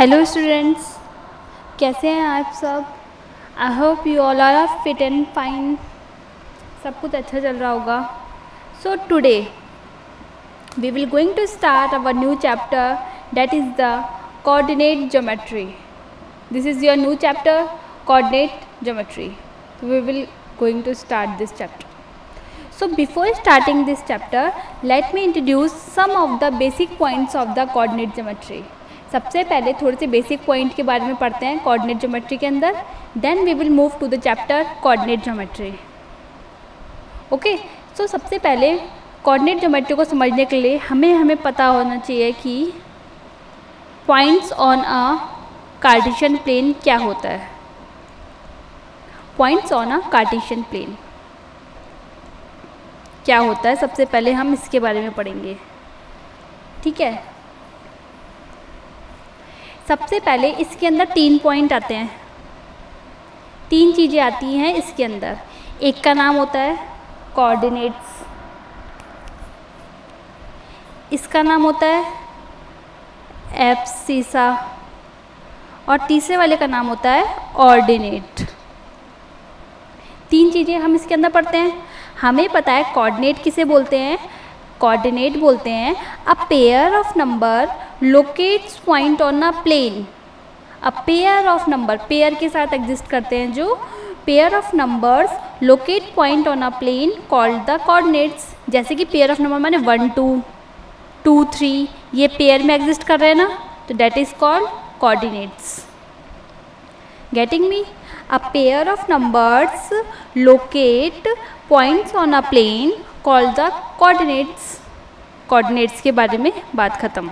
Hello students, कैसे हैं आप सब। I hope you all are fit and fine. सब कुछ अच्छा चल रहा होगा। So today we will going to start our new chapter, that is the coordinate geometry. This is your new chapter, coordinate geometry. We will going to start this chapter. So before starting this chapter, let me introduce some of the basic points of the coordinate geometry. सबसे पहले थोड़े से basic point के बारे में पढ़ते हैं coordinate geometry के अंदर. Then we will move to the chapter coordinate geometry. Okay, so सबसे पहले कोऑर्डिनेट ज्योमेट्री को समझने के लिए हमें पता होना चाहिए कि points on a Cartesian plane क्या होता है. Points on a Cartesian plane क्या होता है, सबसे पहले हम इसके बारे में पढ़ेंगे. ठीक है, सबसे पहले इसके अंदर 3 पॉइंट आते हैं. 3 चीज़ें आती हैं इसके अंदर. एक का नाम होता है कोऑर्डिनेट्स, इसका नाम होता है एब्सिसा और तीसरे वाले का नाम होता है ऑर्डिनेट. 3 चीज़ें हम इसके अंदर पढ़ते हैं. हमें पता है कोऑर्डिनेट किसे बोलते हैं. कोऑर्डिनेट बोलते हैं a pair of number locates point on a plane. A pair of number, pair के साथ एग्जिस्ट करते हैं जो pair of numbers locate point on a plane called the coordinates. जैसे कि पेयर ऑफ नंबर माने 1 2 2 3, ये पेयर में एग्जिस्ट कर रहे हैं ना, तो that is called coordinates. Getting me? A pair of numbers locate points on a plane called the coordinates. Coordinates के बारे में बात खत्म.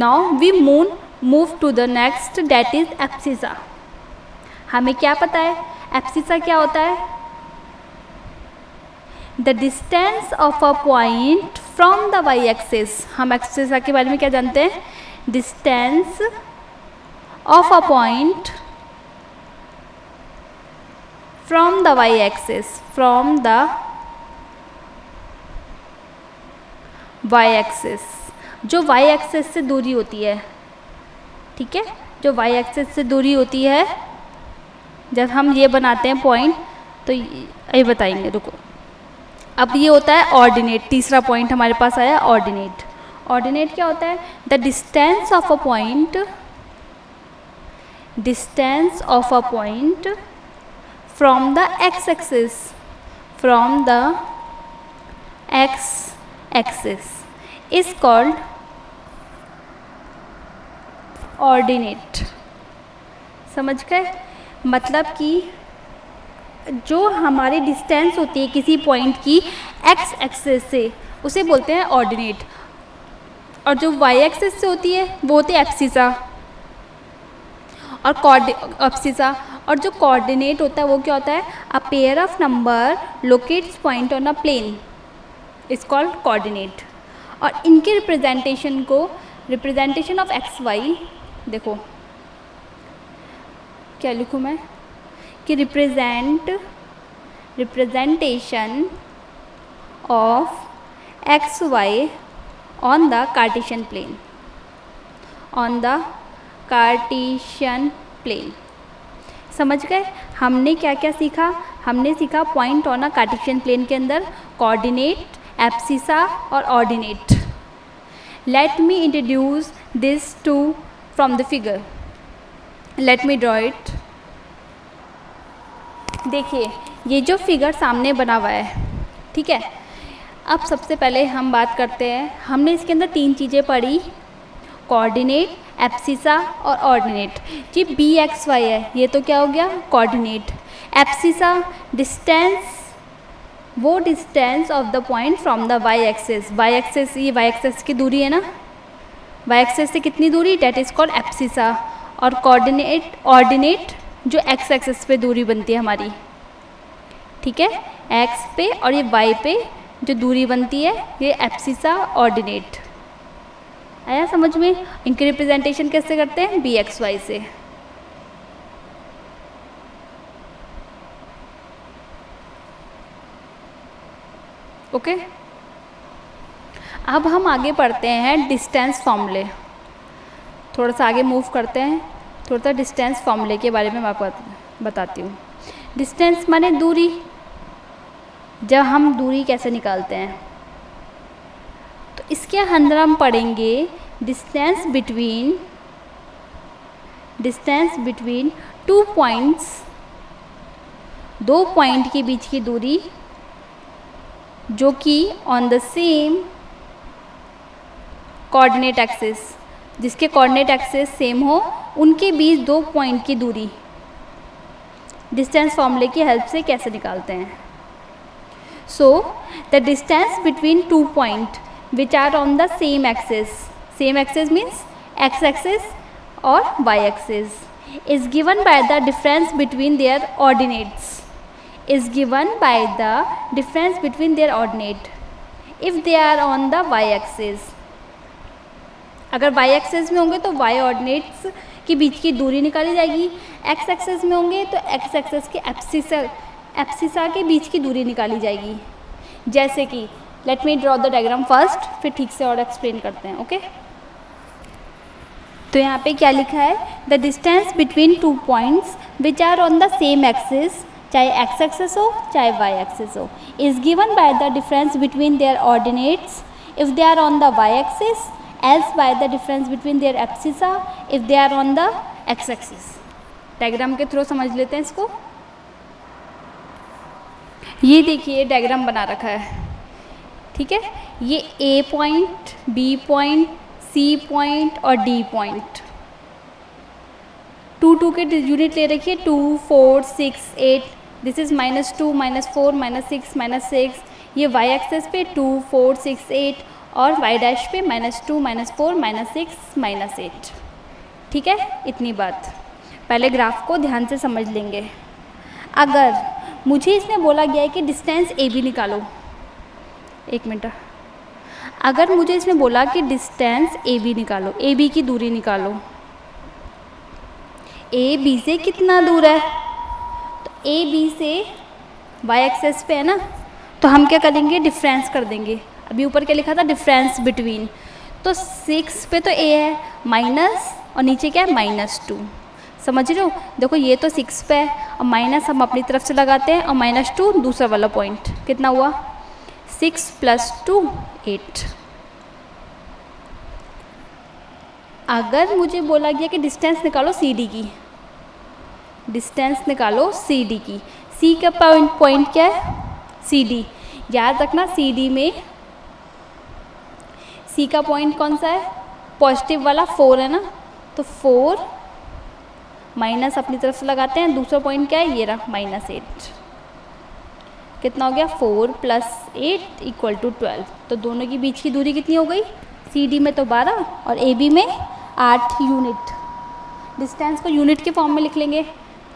Now we move to the next, that is abscissa. हमें क्या पता है abscissa क्या होता है? The distance of a point from the y-axis. हम abscissa के बारे में क्या जानते हैं? Distance of a point from the y-axis, from the y-axis, जो y-axis से दूरी होती है. ठीक है, जो y-axis से दूरी होती है, जब हम ये बनाते हैं पॉइंट तो ये बताएंगे. रुको, अब ये होता है ऑर्डिनेट. तीसरा पॉइंट हमारे पास आया ऑर्डिनेट. ऑर्डिनेट क्या होता है? The distance of a point, distance of a point from the x-axis, from the x-axis is called ordinate. समझ गए? मतलब कि जो हमारी डिस्टेंस होती है किसी पॉइंट की x एक्सिस से, उसे बोलते हैं ऑर्डिनेट. और जो y एक्सिस से होती है वो होती है एब्सिसा और एब्सिसा. और जो कोऑर्डिनेट होता है वो क्या होता है? A pair of number locates point on a plane is called coordinate. और इनके रिप्रेजेंटेशन को, रिप्रेजेंटेशन ऑफ एक्स वाई, देखो क्या लिखूँ मैं कि representation of x y on the cartesian plane, on the cartesian plane. समझ गए? हमने क्या क्या सीखा? हमने सीखा point on a Cartesian plane के अंदर कोऑर्डिनेट, एब्सिसा और ordinate. Let me introduce this to from the figure. Let me draw it. देखिए ये जो फिगर सामने बना हुआ है, ठीक है. अब सबसे पहले हम बात करते हैं, हमने इसके अंदर 3 चीज़ें पढ़ी, कोऑर्डिनेट, एब्सिसा और ऑर्डिनेट. जी बी एक्स वाई है, ये तो क्या हो गया? कोऑर्डिनेट. एब्सिसा डिस्टेंस, वो distance of the point from the y axis. Y axis, ये वाई एक्सिस की दूरी है ना, वाई एक्सिस से कितनी दूरी, डेट इज कॉल्ड एब्सिसा. और कोऑर्डिनेट, ऑर्डिनेट जो एक्स एक्सिस पे दूरी बनती है हमारी, ठीक है, एक्स पे और ये वाई पे जो दूरी बनती है, ये एब्सिसा ऑर्डिनेट. आया समझ में? इनकी रिप्रेजेंटेशन कैसे करते हैं? बी एक्स वाई से. ओके, अब हम आगे पढ़ते हैं डिस्टेंस फॉर्मूले. थोड़ा सा आगे मूव करते हैं, थोड़ा सा डिस्टेंस फॉर्मूले के बारे में मैं आपको बताती हूँ। डिस्टेंस माने दूरी। जब हम दूरी कैसे निकालते हैं, तो इसके अंदर हम पढ़ेंगे डिस्टेंस बिटवीन 2 पॉइंट्स, 2 पॉइंट के बीच की दूरी जो कि on the same coordinate axis, जिसके कोऑर्डिनेट एक्सिस सेम हो, उनके बीच 2 पॉइंट की दूरी डिस्टेंस फॉर्मूले की हेल्प से कैसे निकालते हैं। So the distance between 2 point which are on the same axis means x axis और y axis is given by the difference between their ordinates if they are on the y axis। अगर y axis में होंगे तो y ordinates के बीच की दूरी निकाली जाएगी, x एक्सिस में होंगे तो x एक्सिस के एब्सिसा के बीच की दूरी निकाली जाएगी। जैसे कि late me draw the diagram first, फिर ठीक से और एक्सप्लेन करते हैं। ओके तो यहाँ पे क्या लिखा है, the distance between 2 points which are on the same axis, चाहे एक्स एक्सिस हो चाहे वाई एक्सिस हो, is given by the difference between their ordinates if they are on the y axis, else by the difference between their abscissa if they are on the x axis. Diagram के through समझ लेते हैं इसको। ये देखिए diagram बना रखा है, ठीक है। ये A point, B point, C point और डी पॉइंट 2 के यूनिट ले रखिए, 2, 4, 6, 8। This is -2, -4, -6, -6। ये y एक्सेस पे 2, 4, 6, 8 और y डैश पे -2, -4, -6, -8। ठीक है, इतनी बात। पहले ग्राफ को ध्यान से समझ लेंगे। अगर मुझे इसने बोला गया है कि डिस्टेंस ए बी निकालो, एक मिनट, अगर मुझे इसने बोला कि डिस्टेंस ए बी निकालो, ए बी की दूरी निकालो, ए बी से कितना दूर है, तो ए बी से वाई एक्सेस पे है ना, तो हम क्या करेंगे, डिफरेंस कर देंगे। अभी ऊपर क्या लिखा था, डिफरेंस बिटवीन, तो 6 पे तो ए है माइनस और नीचे क्या है -2। समझ रहे हो, देखो ये तो 6 पे है और माइनस हम अपनी तरफ से लगाते हैं और -2 दूसरा वाला पॉइंट, कितना हुआ 6 + 2 8। अगर मुझे बोला गया कि डिस्टेंस निकालो सी डी की, डिस्टेंस निकालो सी डी की, सी का पॉइंट क्या है, सी डी। याद रखना सी डी में सी का पॉइंट कौन सा है, पॉजिटिव वाला 4 है ना, तो 4 माइनस अपनी तरफ से लगाते हैं, दूसरा पॉइंट क्या है, ये रहा -8। कितना हो गया, 4 + 8 = 12। तो दोनों के बीच की दूरी कितनी हो गई, सी डी में तो 12 और ए बी में 8 यूनिट। डिस्टेंस को यूनिट के फॉर्म में लिख लेंगे,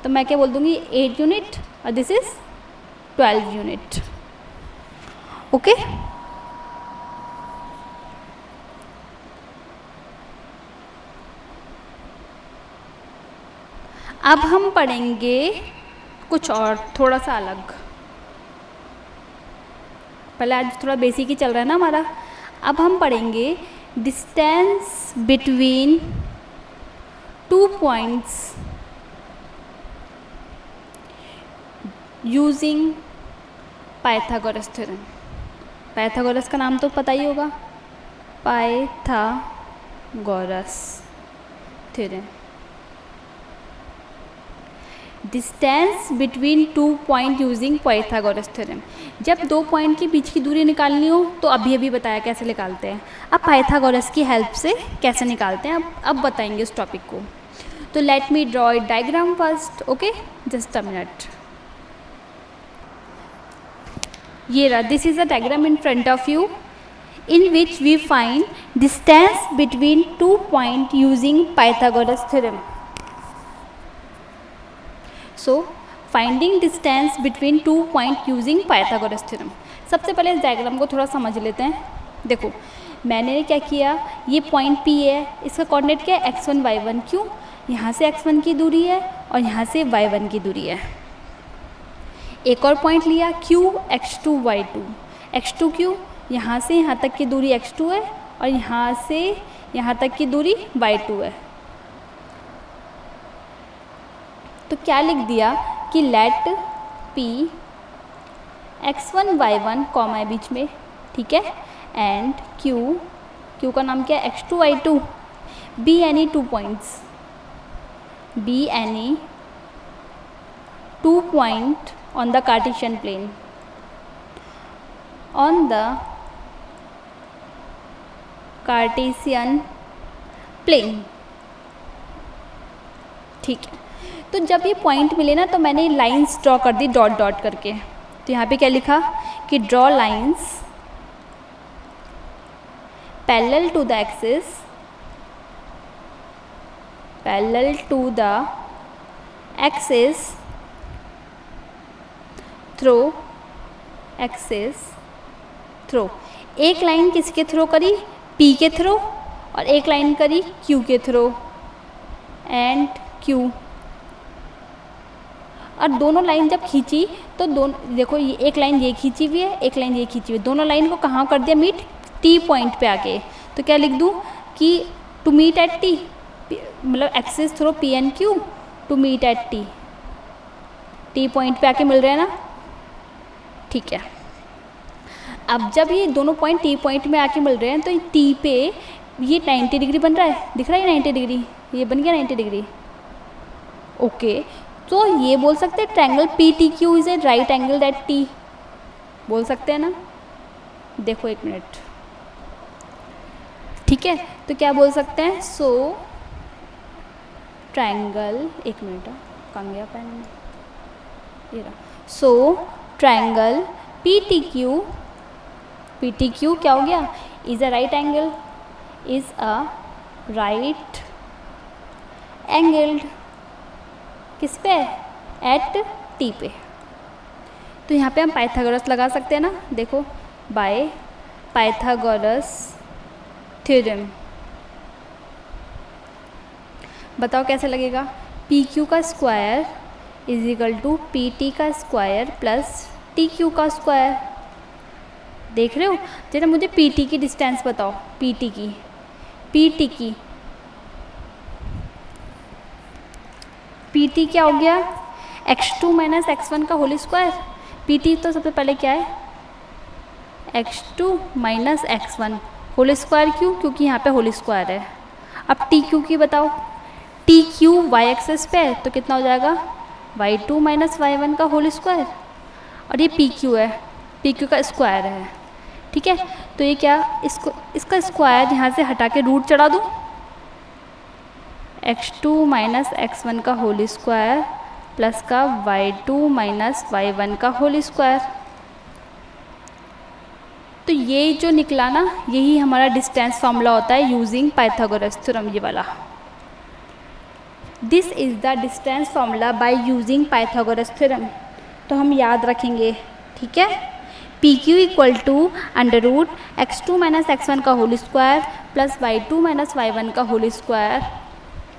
तो मैं क्या बोल दूँगी 8 यूनिट और दिस इज़ 12 यूनिट। ओके अब हम पढ़ेंगे कुछ और थोड़ा सा अलग। पहले आज थोड़ा बेसिक ही चल रहा है ना हमारा। अब हम पढ़ेंगे distance between 2 points using Pythagoras theorem. Pythagoras का नाम तो पता ही होगा, Pythagoras theorem. Distance between 2 point using Pythagoras theorem. जब 2 पॉइंट के बीच की दूरी निकालनी हो तो अभी बताया कैसे निकालते हैं। अब पाइथागोरस की हेल्प से कैसे निकालते हैं अब बताएंगे उस टॉपिक को। तो late me draw it diagram first. Okay just a minute. ये रहा, this is a diagram in front of you in which we find distance between 2 point using Pythagoras theorem. So finding distance between 2 point using Pythagoras theorem. सबसे पहले इस diagram को थोड़ा समझ लेते हैं। देखो मैंने क्या किया, ये पॉइंट P है, इसका कोऑर्डिनेट क्या है x1 y1। क्यों, यहाँ से x1 की दूरी है और यहाँ से y1 की दूरी है। एक और पॉइंट लिया Q x2 y2। x2 क्यों, यहाँ से यहाँ तक की दूरी x2 है और यहाँ से यहाँ तक की दूरी y2 है। तो क्या लिख दिया कि late P x1 y1 comma है बीच में, ठीक है, एंड Q का नाम क्या है, x2 y2, be any 2 points, be any 2 point on the cartesian plane, on the cartesian plane, ठीक है। तो जब ये पॉइंट मिले ना तो मैंने लाइंस ड्रॉ कर दी डॉट डॉट करके। तो यहाँ पे क्या लिखा कि draw lines parallel to the axis, parallel to the axis through, axis through. एक लाइन किसके थ्रो करी, P के थ्रो, और एक लाइन करी Q के थ्रो, एंड Q। और दोनों लाइन जब खींची तो दोनों देखो, ये एक लाइन ये खींची हुई है, एक लाइन ये खींची हुई है, दोनों लाइन को कहाँ कर दिया, मीट T पॉइंट पे आके। तो क्या लिख दूँ कि टू मीट एट T, मतलब axis through P and Q to meet at T point पे आके मिल रहे हैं ना, ठीक है। अब जब ये दोनों पॉइंट T पॉइंट में आके मिल रहे हैं तो T पे ये 90 डिग्री बन रहा है, दिख रहा है 90 डिग्री, ये बन गया 90 डिग्री, ओके। तो ये बोल सकते हैं triangle PTQ is a right angle at T, बोल सकते हैं ना। देखो एक मिनट, ठीक है, तो क्या बोल सकते हैं, सो ट्रायंगल, एक मिनट कहाँ गया पेन, ये रहा, सो ट्रायंगल PTQ क्या हो गया, is a right angle, is a right angled, किस पे, एट T पे। तो यहाँ पे हम पाइथागोरस लगा सकते हैं ना, देखो बाय पाइथागोरस थ्योरम, बताओ कैसे लगेगा, PQ का square is equal to PT का स्क्वायर प्लस TQ का स्क्वायर। देख रहे हो, जरा मुझे PT की डिस्टेंस बताओ, PT क्या हो गया, x2 माइनस x1 का होल स्क्वायर। PT तो सबसे पहले क्या है, x2 minus x1 whole square, क्यों, क्योंकि यहाँ पे होल स्क्वायर है। अब TQ की बताओ, TQ y एक्सिस पे है तो कितना हो जाएगा, y2 माइनस y1 का होल स्क्वायर, और ये PQ है, PQ का स्क्वायर है, ठीक है। तो ये क्या, इसका स्क्वायर यहाँ से हटा के रूट चढ़ा दूँ, x2 माइनस x1 का होल स्क्वायर प्लस का y2 माइनस y1 का होल स्क्वायर। तो ये जो निकला ना, यही हमारा डिस्टेंस फॉर्मूला होता है यूजिंग पाइथागोरस थ्योरम, ये वाला। This is the distance formula by using Pythagoras theorem. तो हम याद रखेंगे, ठीक है, PQ equal to under root x2 minus x1 का whole square plus y2 minus y1 का होल स्क्वायर,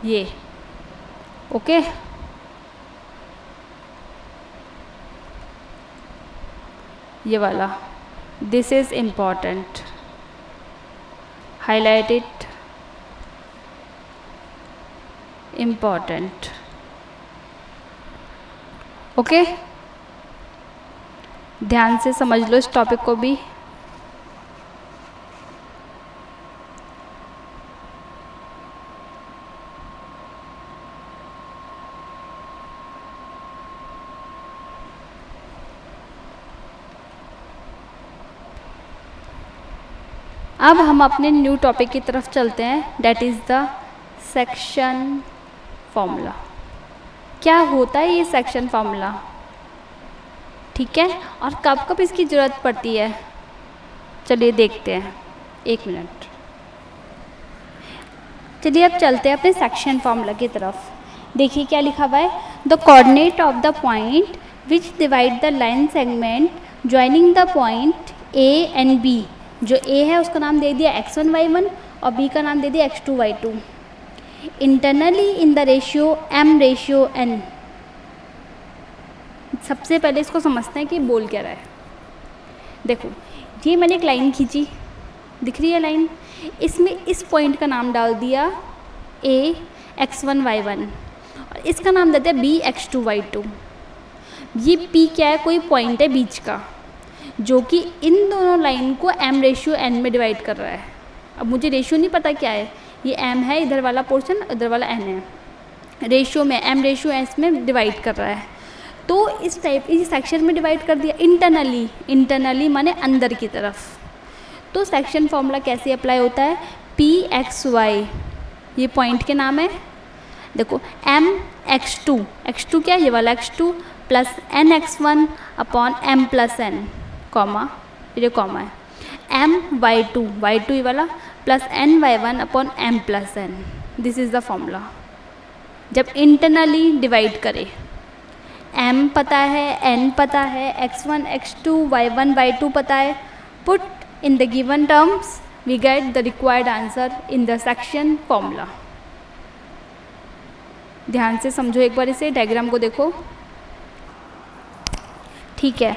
ये ओके। ये वाला, this is important, highlight it, important, okay. ध्यान से समझ लो इस टॉपिक को भी। अब हम अपने न्यू टॉपिक की तरफ चलते हैं, that is the section formula. क्या होता है ये सेक्शन फॉर्मूला, ठीक है, और कब कब इसकी ज़रूरत पड़ती है, चलिए देखते हैं, एक मिनट। चलिए अब चलते हैं अपने सेक्शन फॉर्मूला की तरफ। देखिए क्या लिखा हुआ है, the coordinate of the point which divide the line segment joining the point A and B। जो A है उसका नाम दे दिया x1 y1 और B का नाम दे दिया x2 y2। Internally in the ratio m/n। सबसे पहले इसको समझते हैं कि बोल क्या रहा है। देखो ये मैंने एक लाइन खींची, दिख रही है लाइन, इसमें इस पॉइंट का नाम डाल दिया A x1 y1 और इसका नाम देते हैं BX2Y2। ये P क्या है, कोई पॉइंट है बीच का जो कि इन दोनों लाइन को m/n में डिवाइड कर रहा है। अब मुझे रेशियो नहीं पता क्या है, ये m है, इधर वाला पोर्शन इधर वाला n है, रेशियो में m/s में डिवाइड कर रहा है। तो इस टाइप इस सेक्शन में डिवाइड कर दिया इंटरनली माने अंदर की तरफ। तो सेक्शन फॉर्मूला कैसे अप्लाई होता है, PXY ये पॉइंट के नाम है, देखो MX2 क्या है, ये वाला x2 plus NX1 upon m+n comma, ये कॉमा है, MY2 ये वाला plus NY1 upon m+n। This is the formula जब इंटरनली डिवाइड करें। m पता है, n पता है, x1 x2 y1 y2 पता है, put in the given terms we get the required answer in the section formula. ध्यान से समझो एक बार इसे, डायग्राम को देखो, ठीक है।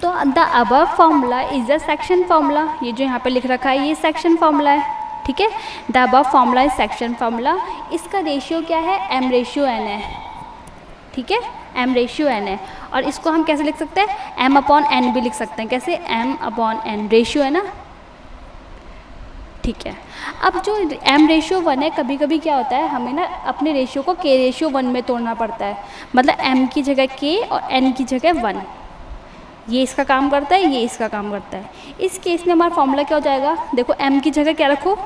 तो the above formula is the section formula, ये जो यहाँ पे लिख रखा है ये सेक्शन फॉर्मूला है, ठीक है। The above formula is section formula. इसका रेशियो क्या है, m/n है, ठीक है, m/n है। और इसको हम कैसे लिख सकते हैं, m/n भी लिख सकते हैं, कैसे, m/n रेशियो है ना, ठीक है। अब जो m/1 है, कभी कभी क्या होता है हमें ना अपने रेशियो को k/1 में तोड़ना पड़ता है, मतलब m की जगह k और n की जगह 1, ये इसका काम करता है, ये इसका काम करता है। इस केस में हमारा फॉर्मूला क्या हो जाएगा, देखो m की जगह क्या रखो,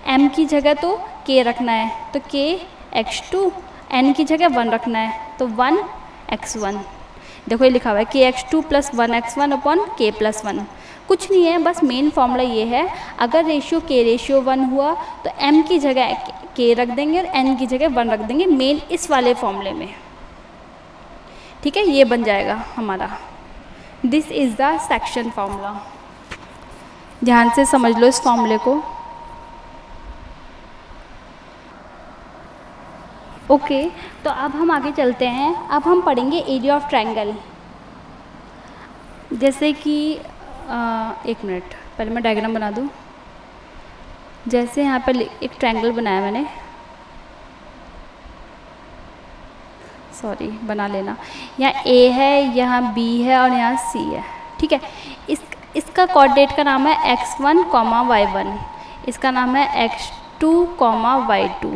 m की जगह तो k रखना है, तो kx2, n की जगह 1 रखना है तो 1x1। देखो ये लिखा हुआ है kx2 plus 1x1 upon k+1। कुछ नहीं है, बस मेन फॉर्मूला ये है, अगर रेशियो k/1 हुआ तो m की जगह k रख देंगे और n की जगह 1 रख देंगे, मेन इस वाले फॉर्मूले में, ठीक है, ये बन जाएगा हमारा। This is the section formula. ध्यान से समझ लो इस फॉर्मूले को। ओके, तो अब हम आगे चलते हैं। अब हम पढ़ेंगे एरिया ऑफ ट्रायंगल। जैसे कि एक मिनट पहले मैं डायग्राम बना दूँ। जैसे यहाँ पर एक ट्रायंगल बनाया मैंने, सॉरी बना लेना, यहाँ A है, यहाँ B है और यहाँ C है, ठीक है। इसका कोऑर्डिनेट का नाम है x1, y1, इसका नाम है x2, y2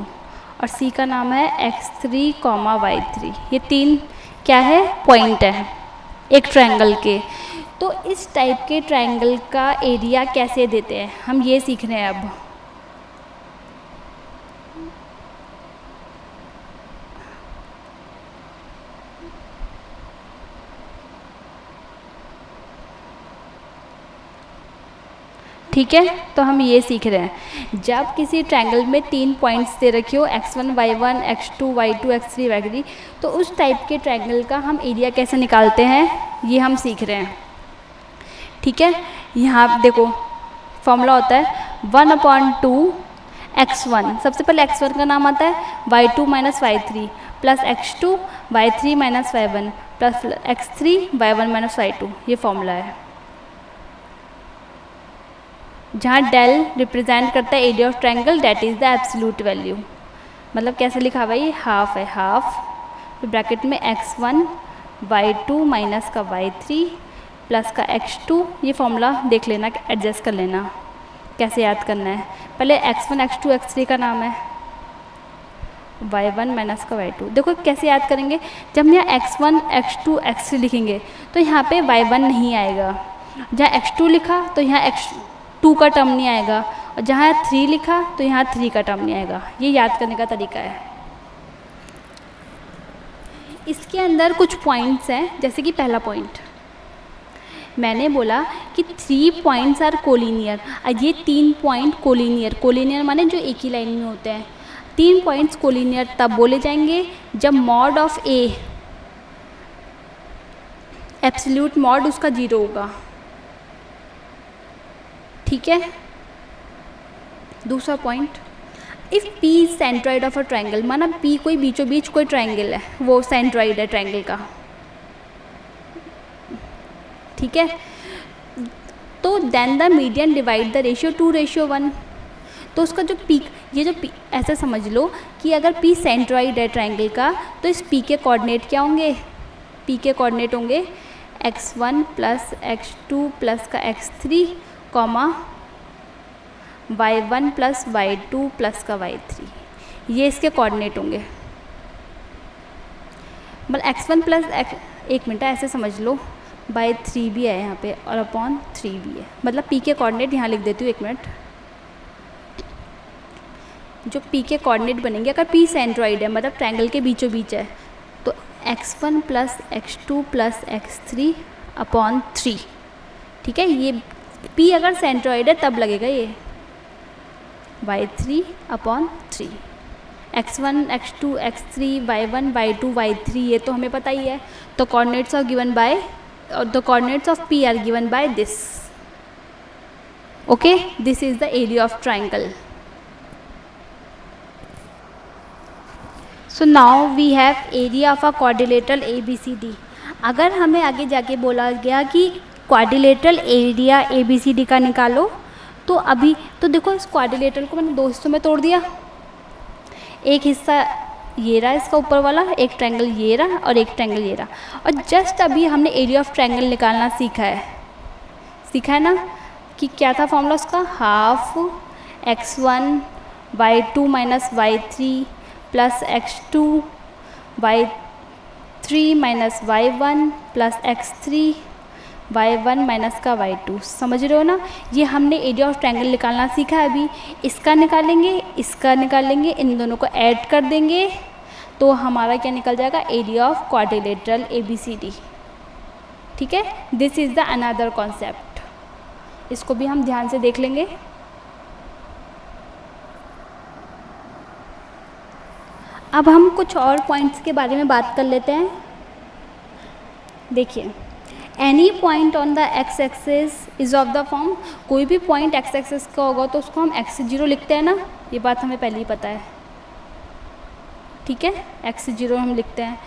और C का नाम है x3, y3। ये 3 क्या है, पॉइंट है एक ट्रायंगल के। तो इस टाइप के ट्रायंगल का एरिया कैसे देते हैं हम ये सीख रहे हैं अब। ठीक है, तो हम ये सीख रहे हैं, जब किसी ट्रायंगल में 3 पॉइंट्स दे रखे हो x1 y1 x2 y2 x3 y3, तो उस टाइप के ट्रायंगल का हम एरिया कैसे निकालते हैं ये हम सीख रहे हैं, ठीक है। यहाँ देखो फॉर्मूला होता है 1/2 x1, सबसे पहले x1 का नाम आता है y2 minus y3 plus x2 y3 minus y1 plus x3 y1 minus y2, ये फॉर्मूला है। जहाँ डेल रिप्रेजेंट करता है area of triangle, that is the absolute value, मतलब कैसे लिखा हुआ है, ये हाफ है, हाफ तो ब्रैकेट में x1 y2 माइनस का y3 प्लस का x2, ये फॉर्मूला देख लेना, एडजस्ट कर लेना कैसे याद करना है। पहले x1 x2 x3 का नाम है, y1 माइनस का y2। देखो कैसे याद करेंगे, जब हम यहाँ x1 x2 x3 लिखेंगे तो यहाँ पे y1 नहीं आएगा, जहाँ x2 लिखा तो यहाँ x2 का टर्म नहीं आएगा, और जहाँ 3 लिखा तो यहाँ 3 का टर्म नहीं आएगा। ये याद करने का तरीका है। इसके अंदर कुछ पॉइंट्स हैं, जैसे कि पहला पॉइंट मैंने बोला कि 3 पॉइंट्स आर कोलिनियर, और ये 3 पॉइंट कोलिनियर माने जो एक ही लाइन में होते हैं। 3 पॉइंट्स कोलिनियर तब बोले जाएंगे जब mod of A, absolute mod उसका 0 होगा, ठीक है। दूसरा point, if P is centroid of a triangle, माना P कोई बीचों बीच कोई ट्रायंगल है, वो सेंट्रॉइड है ट्रायंगल का, ठीक है। तो then the median divide the ratio 2/1, तो उसका जो पीक, ये जो P, ऐसा समझ लो कि अगर P सेंट्रॉइड है ट्राइंगल का तो इस P के कोऑर्डिनेट क्या होंगे, P के कोऑर्डिनेट होंगे x1 प्लस x2 प्लस का x3 comma y1 plus y2 plus का y3, ये इसके कोऑर्डिनेट होंगे। मतलब x1 प्लस एक मिनट ऐसे समझ लो, बाई 3 भी है यहाँ पे और अपॉन 3 भी है, मतलब P के कोऑर्डिनेट यहाँ लिख देती हूँ, एक मिनट। जो P के कोऑर्डिनेट बनेंगे, अगर P सेंट्रॉइड है मतलब ट्रायंगल के बीचों बीच है, तो x1 plus x2 plus x3 upon 3, ठीक है। ये P अगर सेंट्रॉइड है तब लगेगा ये y3 upon 3, x1 x2 x3 y1 y2 y3, ये तो हमें पता ही है। तो coordinates of given by the coordinates of P are given by this. Okay, this is the area of triangle. So now we have area of a quadrilateral ABCD. अगर हमें आगे जाके बोला गया कि क्वाड्रिलेटरल एरिया ABCD का निकालो, तो अभी तो देखो इस क्वाड्रिलेटरल को मैंने दो हिस्सों में तोड़ दिया। एक हिस्सा ये रहा इसका ऊपर वाला, एक ट्रायंगल ये रहा और एक ट्रायंगल ये रहा। और जस्ट अभी हमने एरिया ऑफ ट्रायंगल निकालना सीखा है ना, कि क्या था फॉर्मूला उसका, half x1 y2 minus y3 plus x2 y3 minus y1 plus x3 y1 minus का y2। समझ रहे हो ना, ये हमने एरिया ऑफ ट्रायंगल निकालना सीखा है। अभी इसका निकालेंगे, इन दोनों को ऐड कर देंगे तो हमारा क्या निकल जाएगा, एरिया ऑफ क्वाड्रिलेटरल ABCD, ठीक है। This is the another concept, इसको भी हम ध्यान से देख लेंगे। अब हम कुछ और पॉइंट्स के बारे में बात कर लेते हैं। देखिए, any point on the x axis is of the form, कोई भी पॉइंट x एक्सिस का होगा तो उसको हम x0 लिखते हैं ना, ये बात हमें पहले ही पता है, ठीक है। x0 हम लिखते हैं।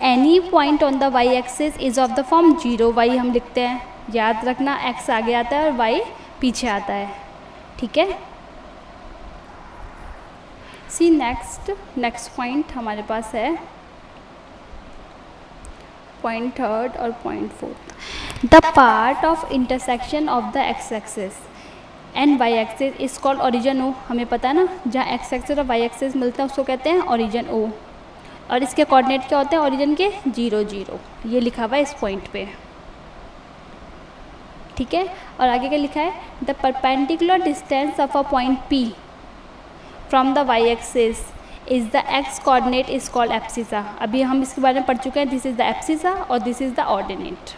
Any point on the y axis is of the form 0y हम लिखते हैं, याद रखना x आगे आता है और y पीछे आता है, ठीक है। सी नेक्स्ट पॉइंट हमारे पास है पॉइंट थर्ड और point fourth. The part of intersection of the x axis and y axis is called origin O, हमें पता है ना, जहाँ x एक्सिस और y एक्सिस मिलता है उसको कहते हैं ओरिजिन O। और इसके कोऑर्डिनेट क्या होते हैं ओरिजिन के, 0 0, ये लिखा हुआ है इस पॉइंट पे, ठीक है। और आगे क्या लिखा है, the perpendicular distance of a point P from the y axis is the x coordinate is called abscissa. अभी हम इसके बारे में पढ़ चुके हैं, दिस इज़ द एब्सिसा और दिस इज़ द ऑर्डिनेट,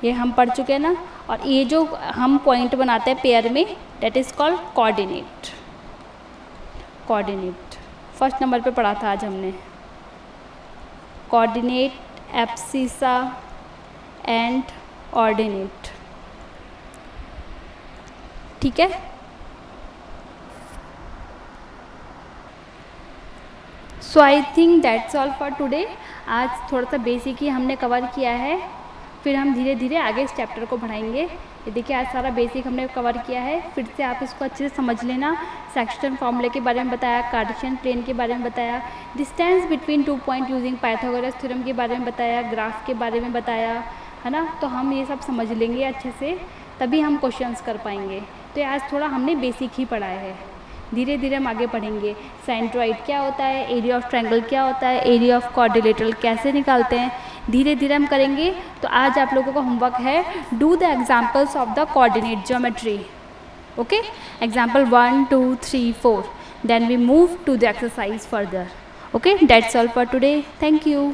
ये हम पढ़ चुके हैं ना। और ये जो हम पॉइंट बनाते हैं पेयर में, that is called coordinate. First number पे पढ़ा था आज हमने, कोऑर्डिनेट, एब्सिसा एंड ऑर्डिनेट, ठीक है। So I think that's all for today. आज थोड़ा सा बेसिक ही हमने कवर किया है, फिर हम धीरे धीरे आगे इस चैप्टर को बढ़ाएंगे। ये देखिए आज सारा बेसिक हमने कवर किया है, फिर से आप इसको अच्छे से समझ लेना। सेक्शन फॉर्मूले के बारे में बताया, कार्टेशियन प्लेन के बारे में बताया, distance between 2 point using Pythagoras theorem के बारे में बताया, ग्राफ के बारे में बताया, है ना। तो हम ये सब समझ लेंगे अच्छे से, तभी हम क्वेश्चंस कर पाएंगे। तो आज थोड़ा हमने बेसिक ही पढ़ाया है, धीरे धीरे हम आगे पढ़ेंगे। सेंट्रॉइड क्या होता है, एरिया ऑफ ट्रायंगल क्या होता है, एरिया ऑफ क्वाड्रिलेटरल कैसे निकालते हैं, धीरे धीरे हम करेंगे। तो आज आप लोगों का होमवर्क है, do the examples of the coordinate geometry. Okay, example 1 2 3 4, then we move to the exercise further. Okay, that's all for today, thank you.